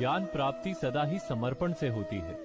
ज्ञान प्राप्ति सदा ही समर्पण से होती है,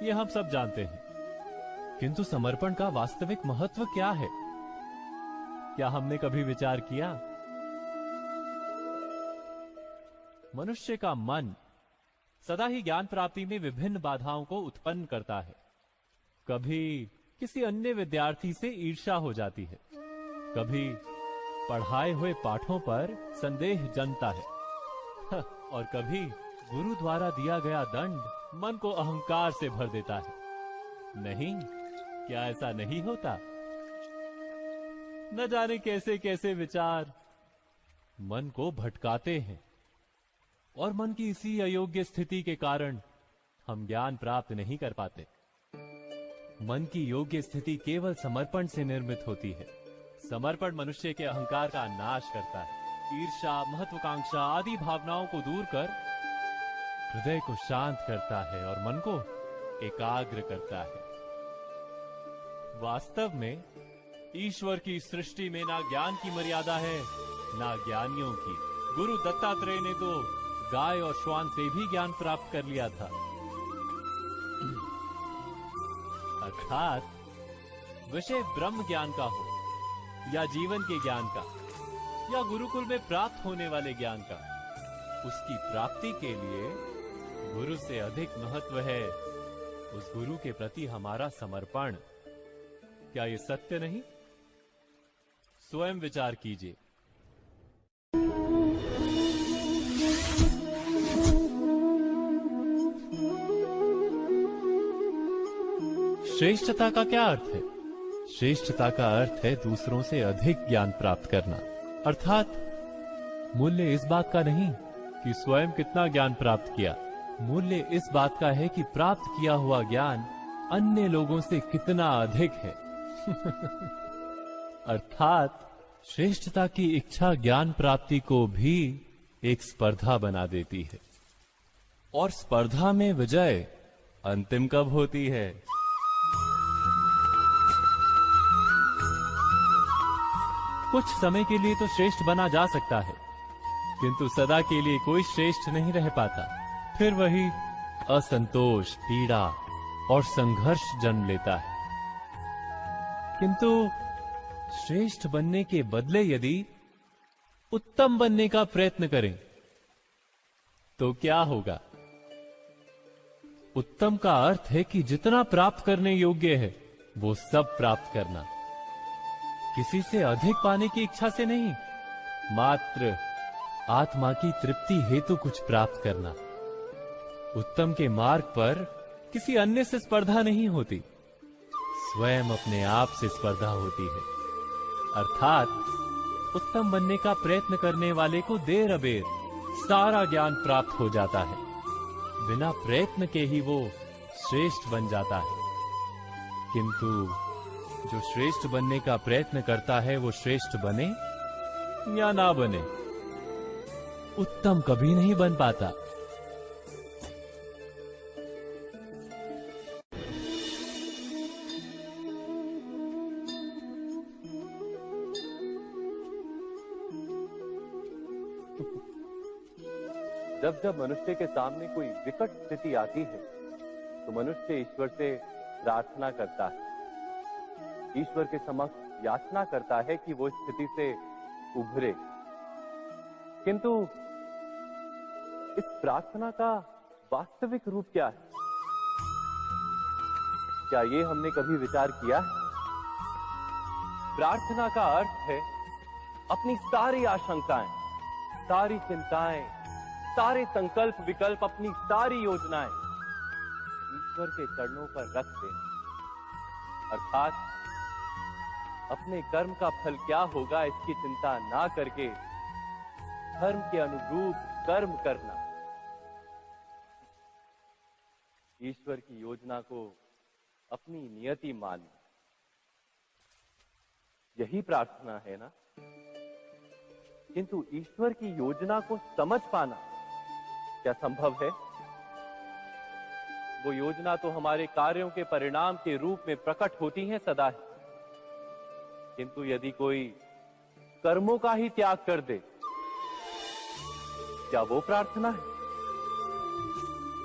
ये हम सब जानते हैं। किंतु समर्पण का वास्तविक महत्व क्या है? क्या हमने कभी विचार किया? मनुष्य का मन सदा ही ज्ञान प्राप्ति में विभिन्न बाधाओं को उत्पन्न करता है। कभी किसी अन्य विद्यार्थी से ईर्ष्या हो जाती है, कभी पढ़ाए हुए पाठों पर संदेह जन्मता है और कभी गुरु द्वारा दिया गया दंड मन को अहंकार से भर देता है। नहीं, क्या ऐसा नहीं होता? न जाने कैसे कैसे विचार मन को भटकाते हैं और मन की इसी अयोग्य स्थिति के कारण हम ज्ञान प्राप्त नहीं कर पाते। मन की योग्य स्थिति केवल समर्पण से निर्मित होती है। समर्पण मनुष्य के अहंकार का नाश करता है, ईर्ष्या, महत्वाकांक्षा आदि भावनाओं को दूर कर हृदय को शांत करता है और मन को एकाग्र करता है। वास्तव में ईश्वर की सृष्टि में ना ज्ञान की मर्यादा है, ना ज्ञानियों की। गुरु दत्तात्रेय ने तो गाय और श्वान से भी ज्ञान प्राप्त कर लिया था। अर्थात विषय ब्रह्म ज्ञान का हो या जीवन के ज्ञान का या गुरुकुल में प्राप्त होने वाले ज्ञान का, उसकी प्राप्ति के लिए गुरु से अधिक महत्व है उस गुरु के प्रति हमारा समर्पण। क्या ये सत्य नहीं? स्वयं विचार कीजिए। श्रेष्ठता का क्या अर्थ है? श्रेष्ठता का अर्थ है दूसरों से अधिक ज्ञान प्राप्त करना। अर्थात मूल्य इस बात का नहीं कि स्वयं कितना ज्ञान प्राप्त किया, मूल्य इस बात का है कि प्राप्त किया हुआ ज्ञान अन्य लोगों से कितना अधिक है। अर्थात श्रेष्ठता की इच्छा ज्ञान प्राप्ति को भी एक स्पर्धा बना देती है। और स्पर्धा में विजय अंतिम कब होती है? कुछ समय के लिए तो श्रेष्ठ बना जा सकता है, किंतु सदा के लिए कोई श्रेष्ठ नहीं रह पाता। फिर वही असंतोष, पीड़ा और संघर्ष जन्म लेता है। किंतु श्रेष्ठ बनने के बदले यदि उत्तम बनने का प्रयत्न करें तो क्या होगा? उत्तम का अर्थ है कि जितना प्राप्त करने योग्य है वो सब प्राप्त करना, किसी से अधिक पाने की इच्छा से नहीं, मात्र आत्मा की तृप्ति हेतु कुछ प्राप्त करना। उत्तम के मार्ग पर किसी अन्य से स्पर्धा नहीं होती, स्वयं अपने आप से स्पर्धा होती है। अर्थात उत्तम बनने का प्रयत्न करने वाले को देर अबेर सारा ज्ञान प्राप्त हो जाता है, बिना प्रयत्न के ही वो श्रेष्ठ बन जाता है। किंतु जो श्रेष्ठ बनने का प्रयत्न करता है वो श्रेष्ठ बने या ना बने, उत्तम कभी नहीं बन पाता। जब जब मनुष्य के सामने कोई विकट स्थिति आती है तो मनुष्य ईश्वर से प्रार्थना करता है, ईश्वर के समक्ष याचना करता है कि वो स्थिति से उभरे। किंतु इस प्रार्थना का वास्तविक रूप क्या है? क्या ये हमने कभी विचार किया है? प्रार्थना का अर्थ है अपनी सारी आशंकाएं, सारी चिंताएं, सारे संकल्प विकल्प, अपनी सारी योजनाएं ईश्वर के चरणों पर रख देना। अर्थात अपने कर्म का फल क्या होगा इसकी चिंता ना करके धर्म के अनुरूप कर्म करना, ईश्वर की योजना को अपनी नियति मानना, यही प्रार्थना है ना। किंतु ईश्वर की योजना को समझ पाना क्या संभव है? वो योजना तो हमारे कार्यों के परिणाम के रूप में प्रकट होती है सदा ही, किंतु यदि कोई कर्मों का ही त्याग कर दे, क्या वो प्रार्थना है?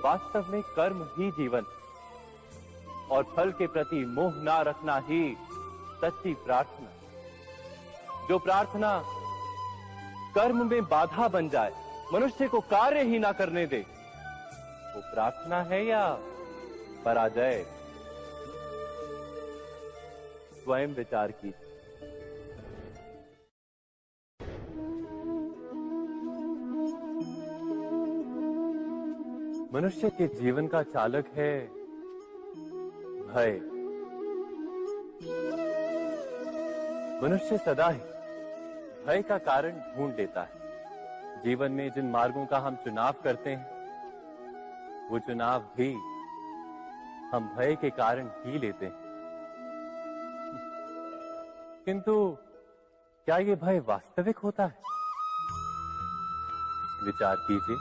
वास्तव में कर्म ही जीवन और फल के प्रति मोह ना रखना ही सच्ची प्रार्थना। जो प्रार्थना कर्म में बाधा बन जाए, मनुष्य को कार्य ही ना करने दे, वो प्रार्थना है या पराजय? स्वयं विचार कीजिए। मनुष्य के जीवन का चालक है भय। मनुष्य सदा ही भय का कारण ढूंढ लेता है। जीवन में जिन मार्गों का हम चुनाव करते हैं, वो चुनाव भी हम भय के कारण ही लेते हैं। किंतु क्या ये भय वास्तविक होता है? विचार कीजिए।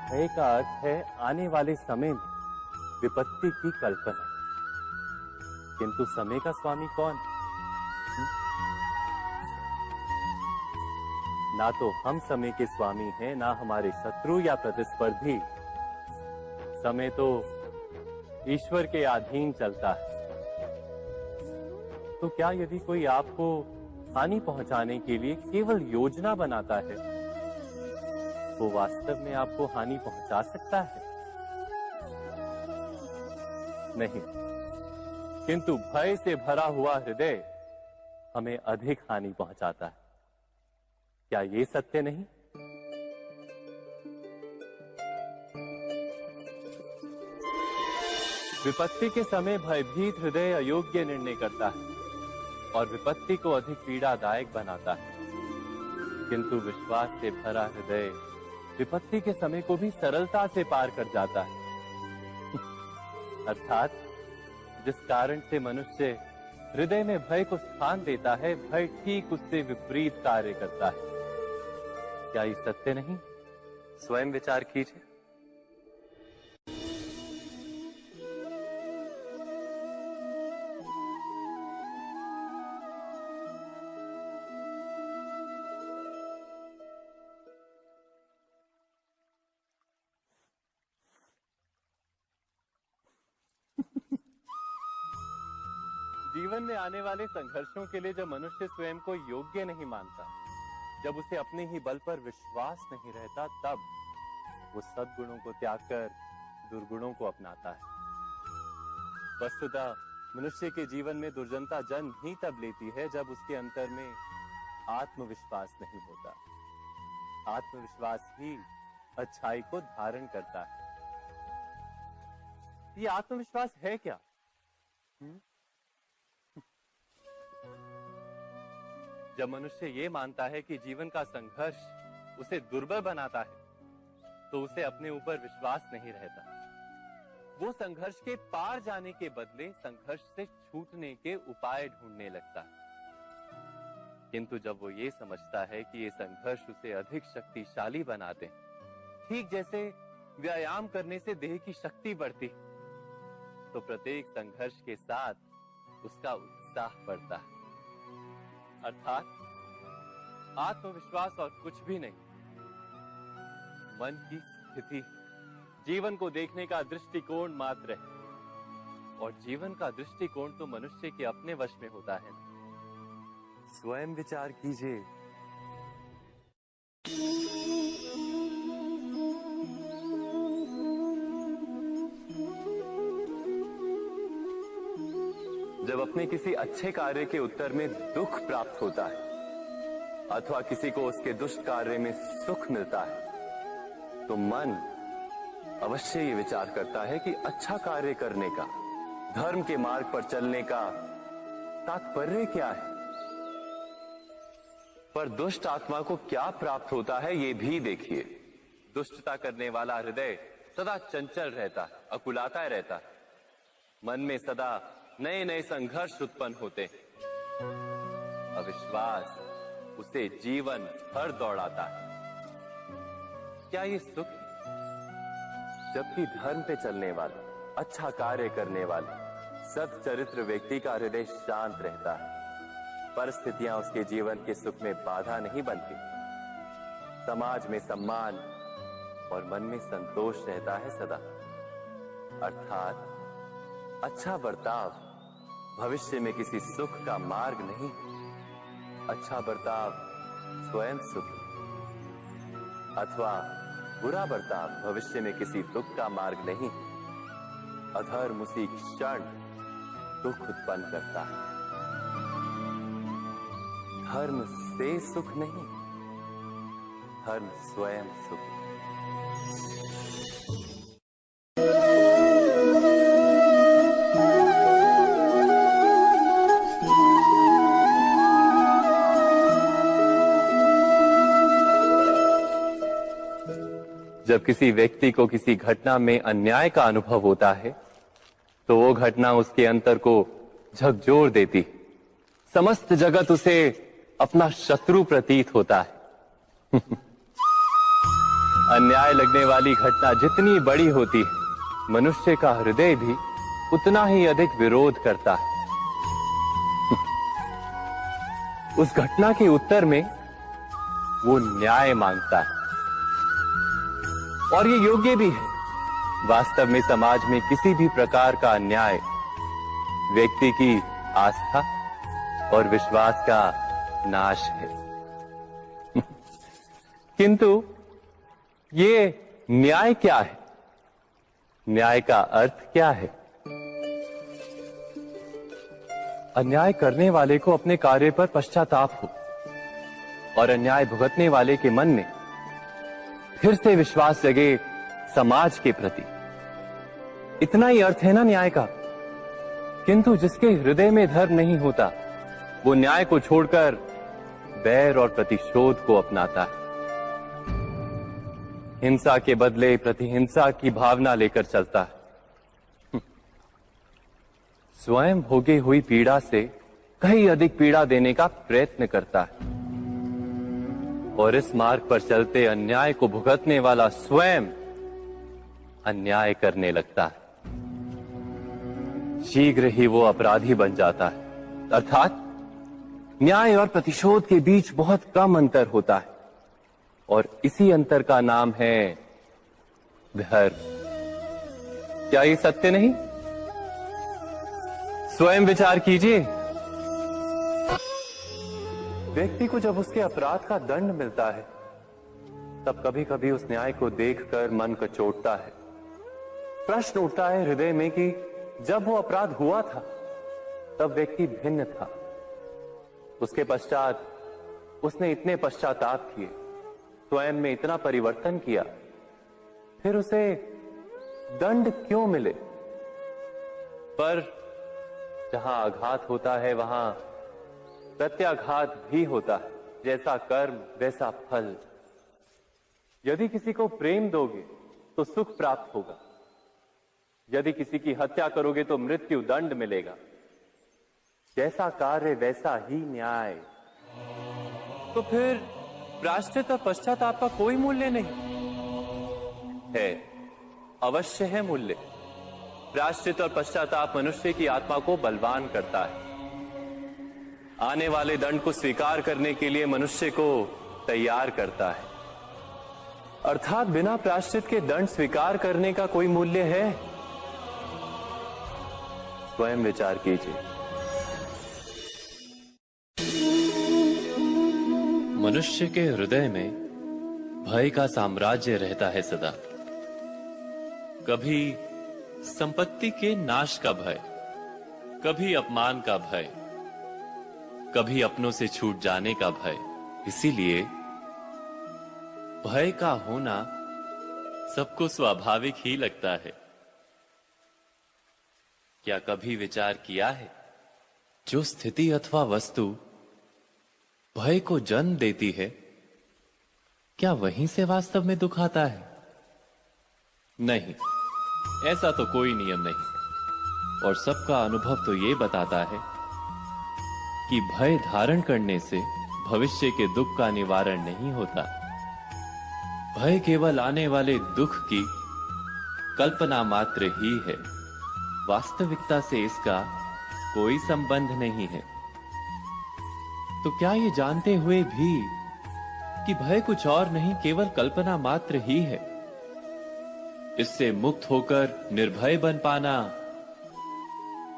भय का अर्थ है आने वाले समय में विपत्ति की कल्पना। किंतु समय का स्वामी कौन? ना तो हम समय के स्वामी हैं, ना हमारे शत्रु या प्रतिस्पर्धी। समय तो ईश्वर के अधीन चलता है। तो क्या यदि कोई आपको हानि पहुंचाने के लिए केवल योजना बनाता है, वो वास्तव में आपको हानि पहुंचा सकता है? नहीं। किंतु भय से भरा हुआ हृदय हमें अधिक हानि पहुंचाता है। क्या ये सत्य नहीं? विपत्ति के समय भयभीत हृदय अयोग्य निर्णय करता है और विपत्ति को अधिक पीड़ादायक बनाता है। किंतु विश्वास से भरा हृदय विपत्ति के समय को भी सरलता से पार कर जाता है। अर्थात जिस कारण से मनुष्य हृदय में भय को स्थान देता है, भय ठीक उससे विपरीत कार्य करता है। क्या ये सत्य नहीं? स्वयं विचार कीजिए। जीवन में आने वाले संघर्षों के लिए जब मनुष्य स्वयं को योग्य नहीं मानता, जब उसे अपने ही बल पर विश्वास नहीं रहता, तब वो सद्गुणों को त्याग कर दुर्गुणों को अपनाता है। वस्तुतः मनुष्य के जीवन में दुर्जनता जन्म ही तब लेती है जब उसके अंतर में आत्मविश्वास नहीं होता। आत्मविश्वास ही अच्छाई को धारण करता है। ये आत्मविश्वास है क्या? जब मनुष्य ये मानता है कि जीवन का संघर्ष उसे दुर्बल बनाता है, तो उसे अपने ऊपर विश्वास नहीं रहता। वो संघर्ष के पार जाने के बदले संघर्ष से छूटने के उपाय ढूंढने लगता है। किंतु जब वो ये समझता है कि ये संघर्ष उसे अधिक शक्तिशाली बनाते हैं, ठीक जैसे व्यायाम करने से देह की शक्ति बढ़ती, तो प्रत्येक संघर्ष के साथ उसका उत्साह बढ़ता है। अर्थात आत्मविश्वास और कुछ भी नहीं, मन की स्थिति, जीवन को देखने का दृष्टिकोण मात्र है। और जीवन का दृष्टिकोण तो मनुष्य के अपने वश में होता है। स्वयं विचार कीजिए। जब अपने किसी अच्छे कार्य के उत्तर में दुख प्राप्त होता है अथवा किसी को उसके दुष्ट कार्य में सुख मिलता है, तो मन अवश्य ये विचार करता है कि अच्छा कार्य करने का, धर्म के मार्ग पर चलने का तात्पर्य क्या है। पर दुष्ट आत्मा को क्या प्राप्त होता है, ये भी देखिए। दुष्टता करने वाला हृदय सदा चंचल रहता है, अकुलाता रहता है। मन में सदा नए नए संघर्ष उत्पन्न होते हैं। अविश्वास उसे जीवन भर दौड़ाता है। क्या ये सुख? जबकि धर्म पे चलने वाला, अच्छा कार्य करने वाला, सत् चरित्र व्यक्ति का हृदय शांत रहता है, परिस्थितियां उसके जीवन के सुख में बाधा नहीं बनती। समाज में सम्मान और मन में संतोष रहता है सदा। अर्थात अच्छा बर्ताव भविष्य में किसी सुख का मार्ग नहीं, अच्छा बर्ताव स्वयं सुख, अथवा बुरा बर्ताव भविष्य में किसी दुख का मार्ग नहीं। अधर्म उसी क्षण दुख उत्पन्न करता है। धर्म से सुख नहीं, धर्म स्वयं सुख। जब किसी व्यक्ति को किसी घटना में अन्याय का अनुभव होता है तो वो घटना उसके अंतर को झकझोर देती। समस्त जगत उसे अपना शत्रु प्रतीत होता है। अन्याय लगने वाली घटना जितनी बड़ी होती है, मनुष्य का हृदय भी उतना ही अधिक विरोध करता है। उस घटना के उत्तर में वो न्याय मांगता है, और ये योग्य भी है। वास्तव में समाज में किसी भी प्रकार का अन्याय व्यक्ति की आस्था और विश्वास का नाश है। किंतु ये न्याय क्या है? न्याय का अर्थ क्या है? अन्याय करने वाले को अपने कार्य पर पश्चाताप हो और अन्याय भुगतने वाले के मन में फिर से विश्वास जगे समाज के प्रति। इतना ही अर्थ है ना न्याय का। किंतु जिसके हृदय में धर्म नहीं होता, वो न्याय को छोड़कर बैर और प्रतिशोध को अपनाता है। हिंसा के बदले प्रतिहिंसा की भावना लेकर चलता है। स्वयं भोगी हुई पीड़ा से कहीं अधिक पीड़ा देने का प्रयत्न करता है, और इस मार्ग पर चलते अन्याय को भुगतने वाला स्वयं अन्याय करने लगता है। शीघ्र ही वो अपराधी बन जाता है। अर्थात न्याय और प्रतिशोध के बीच बहुत कम अंतर होता है, और इसी अंतर का नाम है धर्म। क्या ये सत्य नहीं? स्वयं विचार कीजिए। व्यक्ति को जब उसके अपराध का दंड मिलता है, तब कभी कभी उस न्याय को देखकर मन कचोटता है। प्रश्न उठता है हृदय में कि जब वो अपराध हुआ था तब व्यक्ति भिन्न था। उसके पश्चात उसने इतने पश्चाताप किए, स्वयं में इतना परिवर्तन किया, फिर उसे दंड क्यों मिले? पर जहां आघात होता है वहां प्रत्याघात भी होता है। जैसा कर्म वैसा फल। यदि किसी को प्रेम दोगे तो सुख प्राप्त होगा, यदि किसी की हत्या करोगे तो मृत्यु दंड मिलेगा। जैसा कार्य वैसा ही न्याय। तो फिर प्रायश्चित और पश्चाताप का कोई मूल्य नहीं है? अवश्य है मूल्य। प्रायश्चित और पश्चाताप मनुष्य की आत्मा को बलवान करता है। आने वाले दंड को स्वीकार करने के लिए मनुष्य को तैयार करता है। अर्थात बिना प्रायश्चित के दंड स्वीकार करने का कोई मूल्य है? स्वयं विचार कीजिए। मनुष्य के हृदय में भय का साम्राज्य रहता है सदा। कभी संपत्ति के नाश का भय, कभी अपमान का भय, कभी अपनों से छूट जाने का भय। इसीलिए भय का होना सबको स्वाभाविक ही लगता है। क्या कभी विचार किया है, जो स्थिति अथवा वस्तु भय को जन्म देती है, क्या वहीं से वास्तव में दुख आता है? नहीं, ऐसा तो कोई नियम नहीं। और सबका अनुभव तो ये बताता है कि भय धारण करने से भविष्य के दुख का निवारण नहीं होता। भय केवल आने वाले दुख की कल्पना मात्र ही है। वास्तविकता से इसका कोई संबंध नहीं है। तो क्या ये जानते हुए भी कि भय कुछ और नहीं केवल कल्पना मात्र ही है, इससे मुक्त होकर निर्भय बन पाना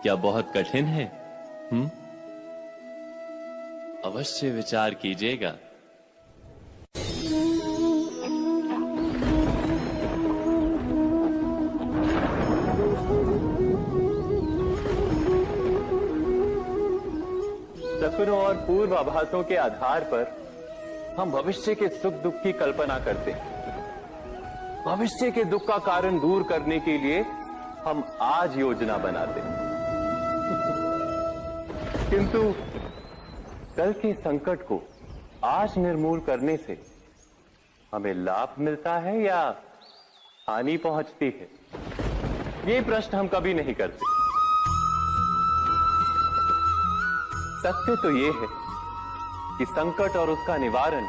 क्या बहुत कठिन है? अवश्य विचार कीजिएगा। सपनों और पूर्वाभासों के आधार पर हम भविष्य के सुख दुख की कल्पना करते हैं। भविष्य के दुख का कारण दूर करने के लिए हम आज योजना बनाते हैं, किंतु कल के संकट को आज निर्मूल करने से हमें लाभ मिलता है या हानि पहुंचती है, ये प्रश्न हम कभी नहीं करते। सत्य तो ये है कि संकट और उसका निवारण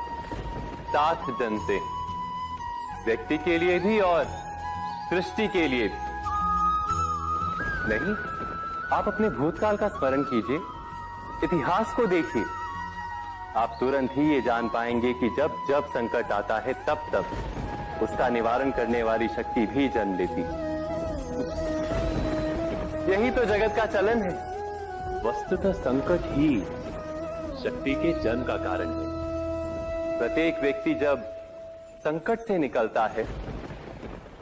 साथ जन से, व्यक्ति के लिए भी और सृष्टि के लिए भी। नहीं, आप अपने भूतकाल का स्मरण कीजिए, इतिहास को देखिए, आप तुरंत ही ये जान पाएंगे कि जब जब संकट आता है तब तब उसका निवारण करने वाली शक्ति भी जन्म लेती है। यही तो जगत का चलन है। वस्तुतः संकट ही शक्ति के जन्म का कारण है। प्रत्येक व्यक्ति जब संकट से निकलता है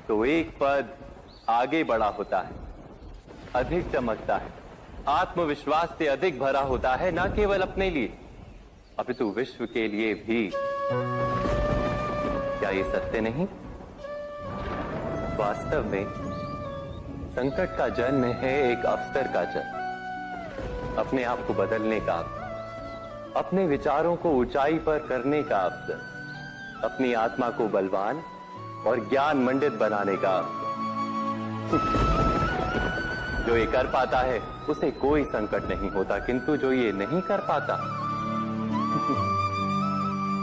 तो एक पद आगे बढ़ा होता है, अधिक चमकता है, आत्मविश्वास से अधिक भरा होता है, न केवल अपने लिए अपितु विश्व के लिए भी। क्या ये सत्य नहीं? वास्तव में संकट का जन्म है एक अवसर का जन्म, अपने आप को बदलने का, अपने विचारों को ऊंचाई पर करने का अवसर, अपनी आत्मा को बलवान और ज्ञान मंडित बनाने का अवसर। जो ये कर पाता है उसे कोई संकट नहीं होता, किंतु जो ये नहीं कर पाता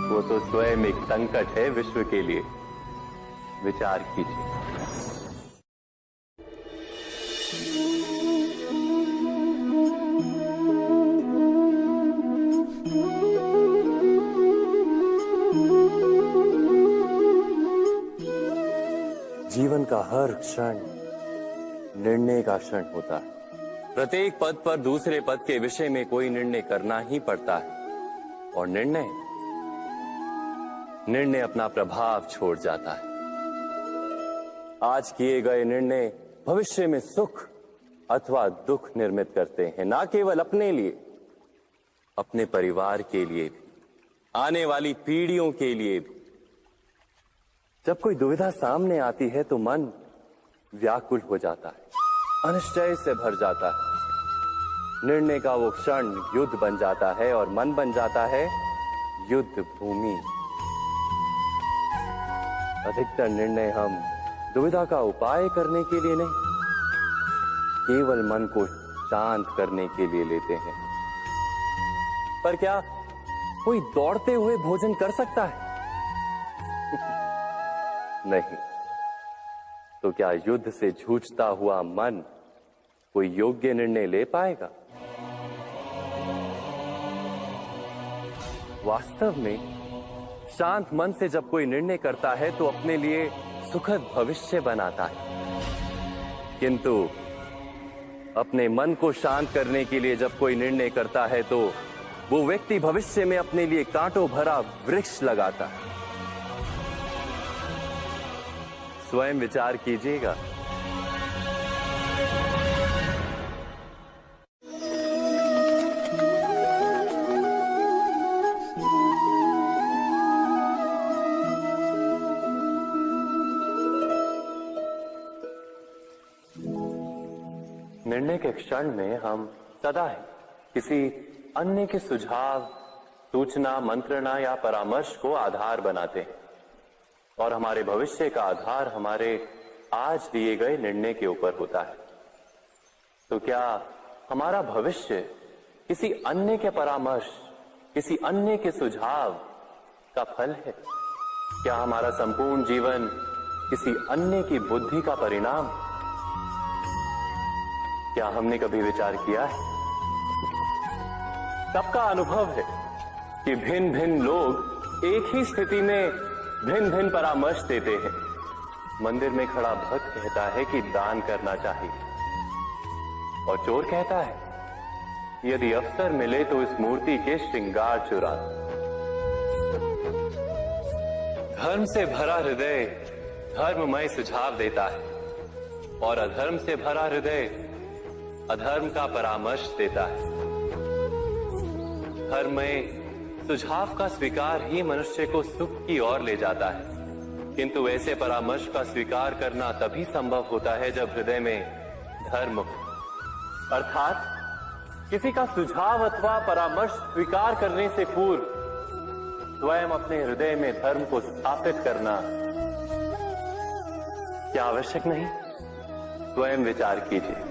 वो तो स्वयं एक संकट है विश्व के लिए। विचार कीजिए। जीवन का हर क्षण निर्णय का क्षण होता है। प्रत्येक पद पर दूसरे पद के विषय में कोई निर्णय करना ही पड़ता है, और निर्णय अपना प्रभाव छोड़ जाता है। आज किए गए निर्णय भविष्य में सुख अथवा दुख निर्मित करते हैं, ना केवल अपने लिए, अपने परिवार के लिए भी, आने वाली पीढ़ियों के लिए भी। जब कोई दुविधा सामने आती है तो मन व्याकुल हो जाता है, अनिश्चय से भर जाता है। निर्णय का वो क्षण युद्ध बन जाता है और मन बन जाता है युद्ध भूमि। अधिकतर निर्णय हम दुविधा का उपाय करने के लिए नहीं, केवल मन को शांत करने के लिए लेते हैं। पर क्या कोई दौड़ते हुए भोजन कर सकता है? नहीं। तो क्या युद्ध से जूझता हुआ मन कोई योग्य निर्णय ले पाएगा? वास्तव में शांत मन से जब कोई निर्णय करता है तो अपने लिए सुखद भविष्य बनाता है, किंतु अपने मन को शांत करने के लिए जब कोई निर्णय करता है तो वो व्यक्ति भविष्य में अपने लिए कांटों भरा वृक्ष लगाता है। स्वयं विचार कीजिएगा। निर्णय के क्षण में हम सदा किसी अन्य के सुझाव, सूचना, मंत्रणा या परामर्श को आधार बनाते हैं, और हमारे भविष्य का आधार हमारे आज लिए गए निर्णय के ऊपर होता है। तो क्या हमारा भविष्य किसी अन्य के परामर्श, किसी अन्य के सुझाव का फल है? क्या हमारा संपूर्ण जीवन किसी अन्य की बुद्धि का परिणाम? क्या हमने कभी विचार किया है? सबका अनुभव है कि भिन्न भिन्न लोग एक ही स्थिति में भिन्न भिन्न परामर्श देते हैं। मंदिर में खड़ा भक्त कहता है कि दान करना चाहिए, और चोर कहता है यदि अवसर मिले तो इस मूर्ति के श्रृंगार चुरा दो। धर्म से भरा हृदय धर्ममय सुझाव देता है, और अधर्म से भरा हृदय अधर्म का परामर्श देता है। धर्ममय सुझाव का स्वीकार ही मनुष्य को सुख की ओर ले जाता है, किंतु ऐसे परामर्श का स्वीकार करना तभी संभव होता है जब हृदय में धर्म हो। अर्थात किसी का सुझाव अथवा परामर्श स्वीकार करने से पूर्व स्वयं अपने हृदय में धर्म को स्थापित करना क्या आवश्यक नहीं? स्वयं विचार कीजिए।